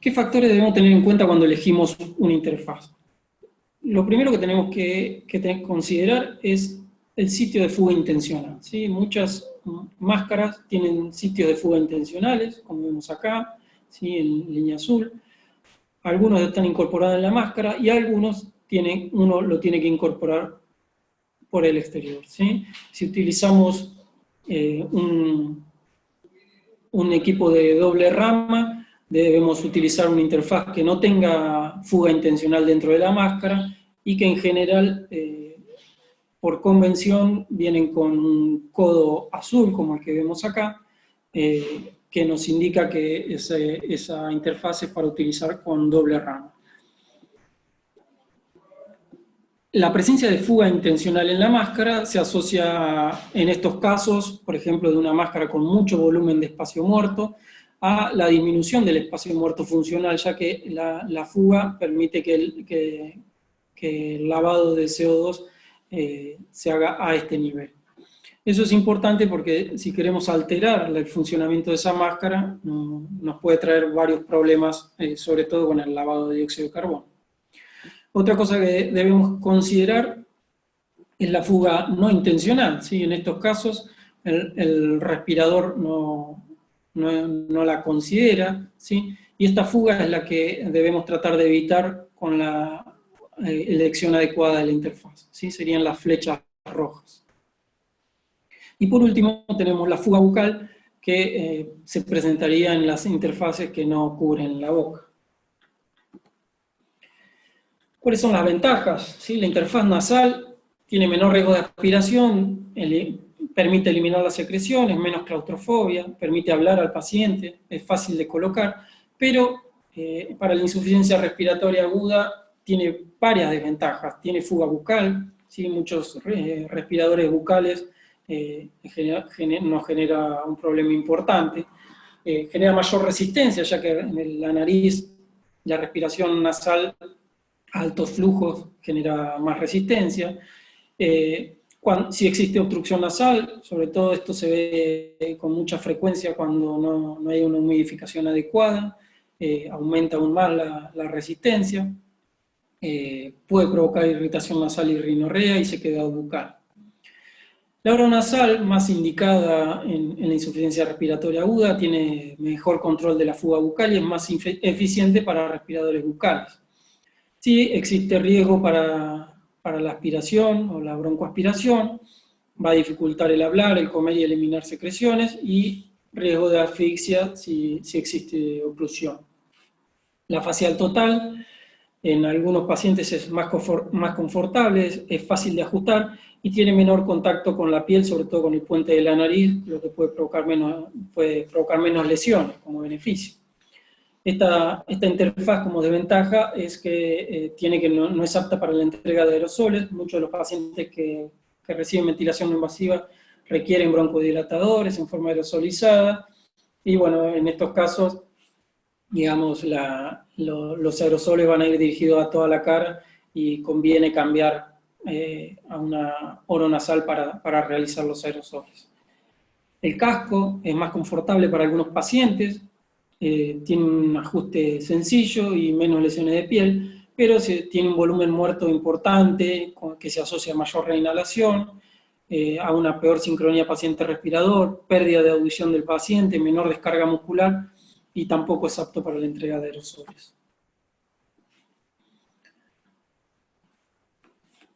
¿Qué factores debemos tener en cuenta cuando elegimos una interfaz? Lo primero que tenemos que considerar es el sitio de fuga intencional, ¿sí? Muchas máscaras tienen sitios de fuga intencionales, como vemos acá, ¿sí? En línea azul. Algunos están incorporados en la máscara y algunos uno lo tiene que incorporar por el exterior, ¿sí? Si utilizamos un equipo de doble rama, debemos utilizar una interfaz que no tenga fuga intencional dentro de la máscara y que en general, por convención, vienen con un codo azul, como el que vemos acá, que nos indica que esa interfaz es para utilizar con doble rama. La presencia de fuga intencional en la máscara se asocia en estos casos, por ejemplo, de una máscara con mucho volumen de espacio muerto, a la disminución del espacio muerto funcional, ya que la fuga permite que el lavado de CO2 se haga a este nivel. Eso es importante porque si queremos alterar el funcionamiento de esa máscara, nos puede traer varios problemas, sobre todo con el lavado de dióxido de carbono. Otra cosa que debemos considerar es la fuga no intencional, ¿sí? En estos casos el respirador no la considera, ¿sí? Y esta fuga es la que debemos tratar de evitar con la elección adecuada de la interfaz, ¿sí? Serían las flechas rojas. Y por último tenemos la fuga bucal, que se presentaría en las interfaces que no cubren la boca. ¿Cuáles son las ventajas? ¿Sí? La interfaz nasal tiene menor riesgo de aspiración, permite eliminar las secreciones, menos claustrofobia, permite hablar al paciente, es fácil de colocar, pero para la insuficiencia respiratoria aguda tiene varias desventajas. Tiene fuga bucal, ¿sí? Muchos respiradores bucales nos genera un problema importante. Genera mayor resistencia, ya que en la nariz la respiración nasal altos flujos genera más resistencia. Si existe obstrucción nasal, sobre todo esto se ve con mucha frecuencia cuando no hay una humidificación adecuada, aumenta aún más la resistencia, puede provocar irritación nasal y rinorrea y sequedad bucal. La oronasal, más indicada en la insuficiencia respiratoria aguda, tiene mejor control de la fuga bucal y es más eficiente para respiradores bucales. Sí, existe riesgo para la aspiración o la broncoaspiración, va a dificultar el hablar, el comer y eliminar secreciones, y riesgo de asfixia si existe oclusión. La facial total, en algunos pacientes es más confortable, es fácil de ajustar y tiene menor contacto con la piel, sobre todo con el puente de la nariz, lo que puede provocar menos lesiones como beneficio. Esta interfaz como desventaja es que no es apta para la entrega de aerosoles. Muchos de los pacientes que reciben ventilación no invasiva requieren broncodilatadores en forma aerosolizada, y bueno, en estos casos, digamos, los aerosoles van a ir dirigidos a toda la cara y conviene cambiar a una oronasal para realizar los aerosoles. El casco es más confortable para algunos pacientes, tiene un ajuste sencillo y menos lesiones de piel, pero tiene un volumen muerto importante que se asocia a mayor reinhalación, a una peor sincronía paciente-respirador, pérdida de audición del paciente, menor descarga muscular y tampoco es apto para la entrega de aerosoles.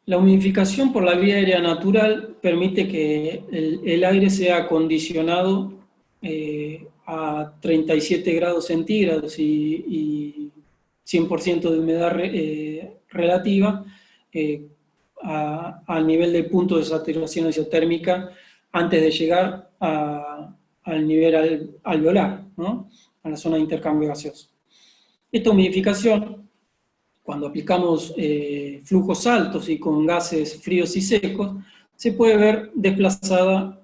La humidificación por la vía aérea natural permite que el aire sea acondicionado a 37 grados centígrados y 100% de humedad relativa al nivel del punto de saturación isotérmica antes de llegar al nivel alveolar, ¿no? A la zona de intercambio gaseoso. Esta humidificación, cuando aplicamos flujos altos y con gases fríos y secos, se puede ver desplazada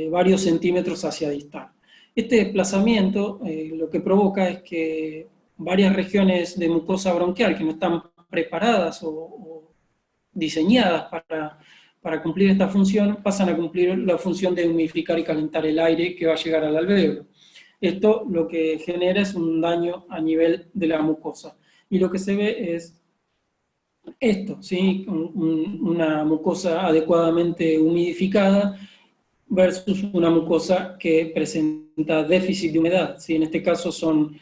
varios centímetros hacia distal. Este desplazamiento lo que provoca es que varias regiones de mucosa bronquial que no están preparadas o diseñadas para cumplir esta función, pasan a cumplir la función de humidificar y calentar el aire que va a llegar al alvéolo. Esto lo que genera es un daño a nivel de la mucosa. Y lo que se ve es esto, ¿sí? Una mucosa adecuadamente humidificada versus una mucosa que presenta déficit de humedad, ¿sí? En este caso son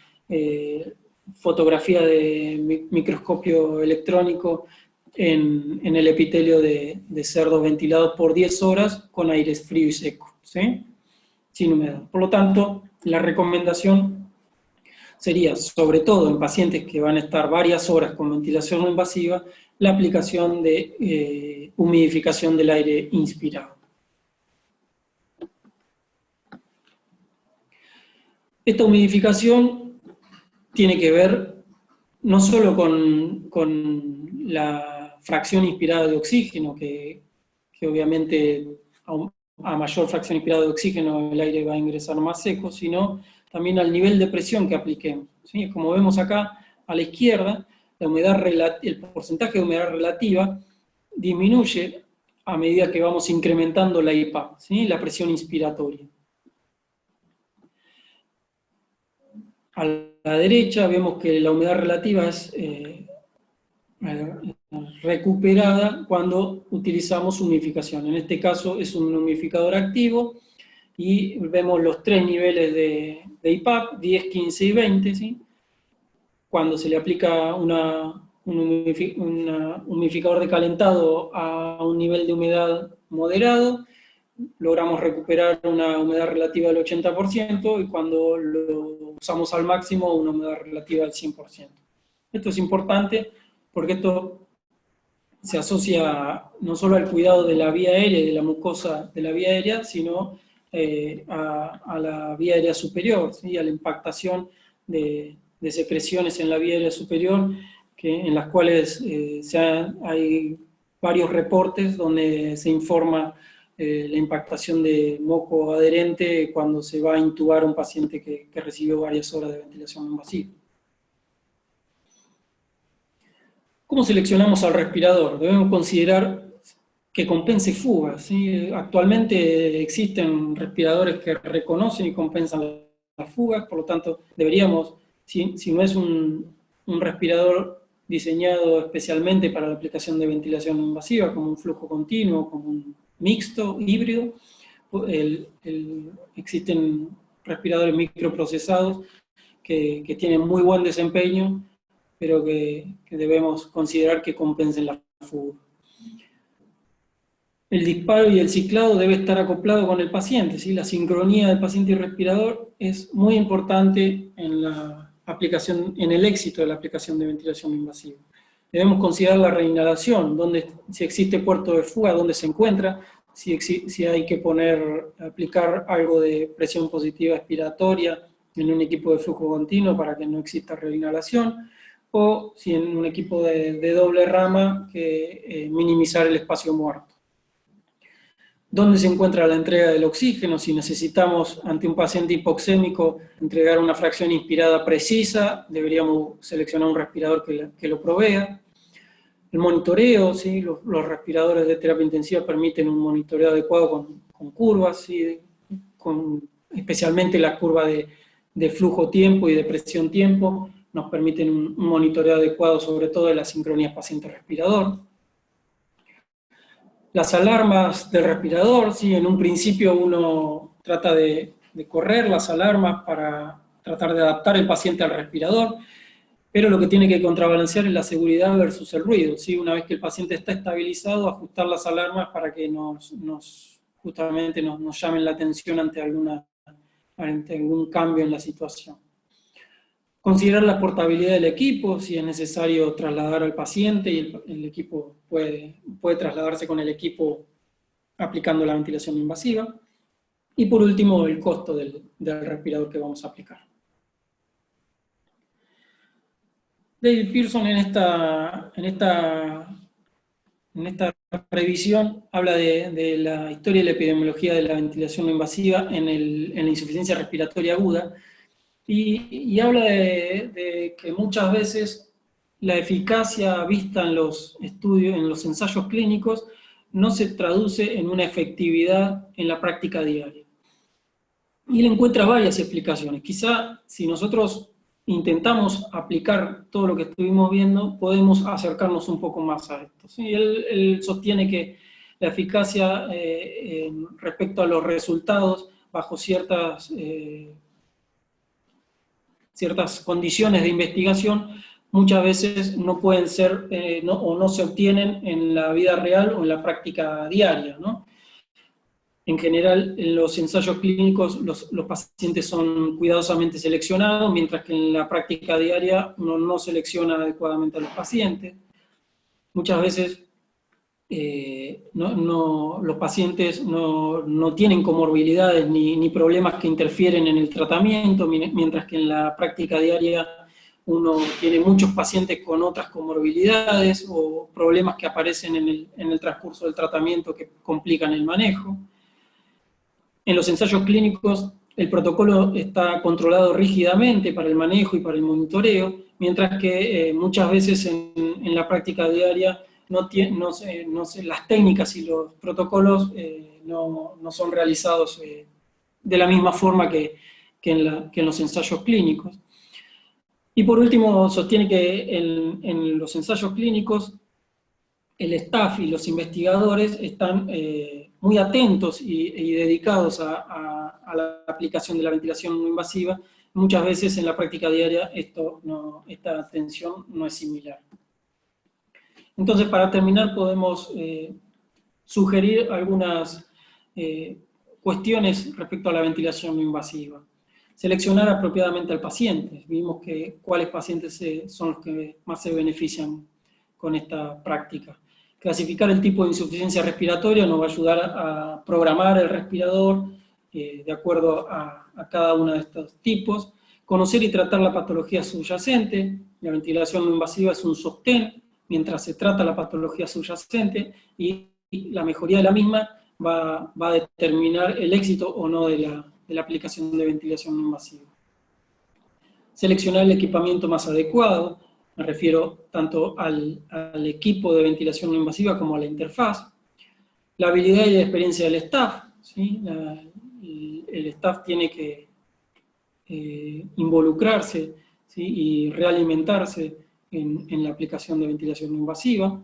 fotografía de microscopio electrónico en el epitelio de cerdos ventilados por 10 horas con aire frío y seco, ¿sí? Sin humedad. Por lo tanto, la recomendación sería, sobre todo en pacientes que van a estar varias horas con ventilación no invasiva, la aplicación de humidificación del aire inspirado. Esta humidificación tiene que ver no solo con la fracción inspirada de oxígeno, que obviamente a mayor fracción inspirada de oxígeno el aire va a ingresar más seco, sino también al nivel de presión que apliquemos, ¿sí? Como vemos acá a la izquierda, el porcentaje de humedad relativa disminuye a medida que vamos incrementando la IPAP, ¿sí? La presión inspiratoria. A la derecha vemos que la humedad relativa es recuperada cuando utilizamos humidificación. En este caso es un humidificador activo y vemos los tres niveles de IPAP, 10, 15 y 20, ¿sí? Cuando se le aplica un humidificador de calentado a un nivel de humedad moderado, logramos recuperar una humedad relativa del 80% y cuando lo usamos al máximo, una humedad relativa del 100%. Esto es importante porque esto se asocia no solo al cuidado de la vía aérea y de la mucosa de la vía aérea, sino a la vía aérea superior, ¿sí? A la impactación de secreciones en la vía aérea superior, en las cuales hay varios reportes donde se informa la impactación de moco adherente cuando se va a intubar a un paciente que recibió varias horas de ventilación invasiva. ¿Cómo seleccionamos al respirador? Debemos considerar que compense fugas, ¿sí? Actualmente existen respiradores que reconocen y compensan las fugas, por lo tanto deberíamos, si no es un respirador diseñado especialmente para la aplicación de ventilación invasiva, como un flujo continuo, como un mixto, híbrido, existen respiradores microprocesados que tienen muy buen desempeño, pero que debemos considerar que compensen la fuga. El disparo y el ciclado debe estar acoplado con el paciente, ¿sí? La sincronía del paciente y respirador es muy importante en la aplicación, en el éxito de la aplicación de ventilación invasiva. Debemos considerar la reinhalación, si existe puerto de fuga, dónde se encuentra, si hay que aplicar algo de presión positiva expiratoria en un equipo de flujo continuo para que no exista reinhalación, o si en un equipo de doble rama, minimizar el espacio muerto. ¿Dónde se encuentra la entrega del oxígeno? Si necesitamos, ante un paciente hipoxémico, entregar una fracción inspirada precisa, deberíamos seleccionar un respirador que lo provea. El monitoreo, ¿sí? Los respiradores de terapia intensiva permiten un monitoreo adecuado con curvas, ¿sí? Especialmente la curva de flujo-tiempo y de presión-tiempo, nos permiten un monitoreo adecuado, sobre todo de la sincronía paciente-respirador. Las alarmas del respirador, ¿sí? En un principio uno trata de correr las alarmas para tratar de adaptar el paciente al respirador, pero lo que tiene que contrabalancear es la seguridad versus el ruido, ¿sí? Una vez que el paciente está estabilizado, ajustar las alarmas para que justamente nos llamen la atención ante algún cambio en la situación. Considerar la portabilidad del equipo, si es necesario trasladar al paciente y el equipo puede trasladarse con el equipo aplicando la ventilación invasiva. Y por último, el costo del respirador que vamos a aplicar. David Pearson en esta revisión habla de la historia y la epidemiología de la ventilación no invasiva en la insuficiencia respiratoria aguda, y habla de que muchas veces la eficacia vista en los estudios, en los ensayos clínicos, no se traduce en una efectividad en la práctica diaria. Y él encuentra varias explicaciones. Quizá si nosotros intentamos aplicar todo lo que estuvimos viendo, podemos acercarnos un poco más a esto. ¿Sí? Él sostiene que la eficacia respecto a los resultados bajo ciertas condiciones de investigación muchas veces no pueden ser o no se obtienen en la vida real o en la práctica diaria, ¿no? En general, en los ensayos clínicos los pacientes son cuidadosamente seleccionados, mientras que en la práctica diaria uno no selecciona adecuadamente a los pacientes. Muchas veces los pacientes no tienen comorbilidades ni problemas que interfieren en el tratamiento, mientras que en la práctica diaria uno tiene muchos pacientes con otras comorbilidades o problemas que aparecen en el transcurso del tratamiento que complican el manejo. En los ensayos clínicos el protocolo está controlado rígidamente para el manejo y para el monitoreo, mientras que muchas veces en la práctica diaria las técnicas y los protocolos no son realizados de la misma forma que en los ensayos clínicos. Y por último, sostiene que en los ensayos clínicos el staff y los investigadores están muy atentos y dedicados a la aplicación de la ventilación no invasiva. Muchas veces en la práctica diaria esta atención no es similar. Entonces, para terminar, podemos sugerir algunas cuestiones respecto a la ventilación no invasiva. Seleccionar apropiadamente al paciente. Vimos que cuáles pacientes son los que más se benefician con esta práctica. Clasificar el tipo de insuficiencia respiratoria nos va a ayudar a programar el respirador de acuerdo a cada uno de estos tipos. Conocer y tratar la patología subyacente. La ventilación no invasiva es un sostén mientras se trata la patología subyacente, y la mejoría de la misma va a determinar el éxito o no de la aplicación de ventilación no invasiva. Seleccionar el equipamiento más adecuado, me refiero tanto al equipo de ventilación no invasiva como a la interfaz. La habilidad y la experiencia del staff, ¿sí? El staff tiene que involucrarse, ¿sí? Y realimentarse en la aplicación de ventilación no invasiva.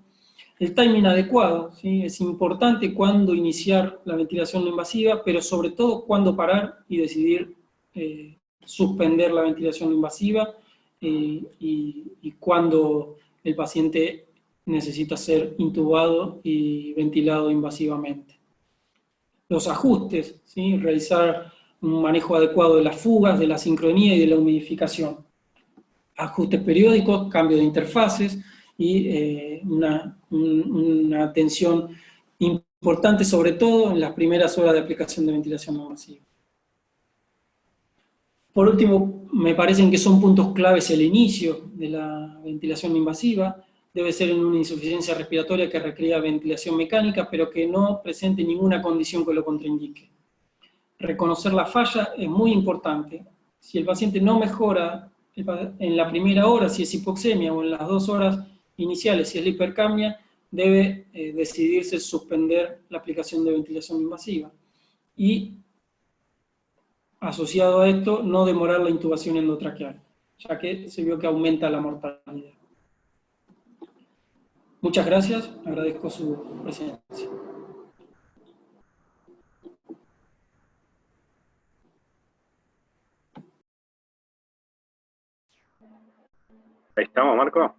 El timing adecuado, ¿sí? Es importante cuándo iniciar la ventilación no invasiva, pero sobre todo cuándo parar y decidir suspender la ventilación no invasiva y cuándo el paciente necesita ser intubado y ventilado invasivamente. Los ajustes, ¿sí? Realizar un manejo adecuado de las fugas, de la sincronía y de la humidificación. Ajustes periódicos, cambio de interfaces y una atención importante, sobre todo en las primeras horas de aplicación de ventilación no invasiva. Por último, me parecen que son puntos claves el inicio de la ventilación no invasiva. Debe ser en una insuficiencia respiratoria que requiera ventilación mecánica, pero que no presente ninguna condición que lo contraindique. Reconocer la falla es muy importante. Si el paciente no mejora en la primera hora, si es hipoxemia, o en las 2 horas iniciales, si es la hipercapnia, debe decidirse suspender la aplicación de ventilación invasiva. Y, asociado a esto, no demorar la intubación endotraqueal, ya que se vio que aumenta la mortalidad. Muchas gracias, agradezco su presencia. Ahí estamos, Marco.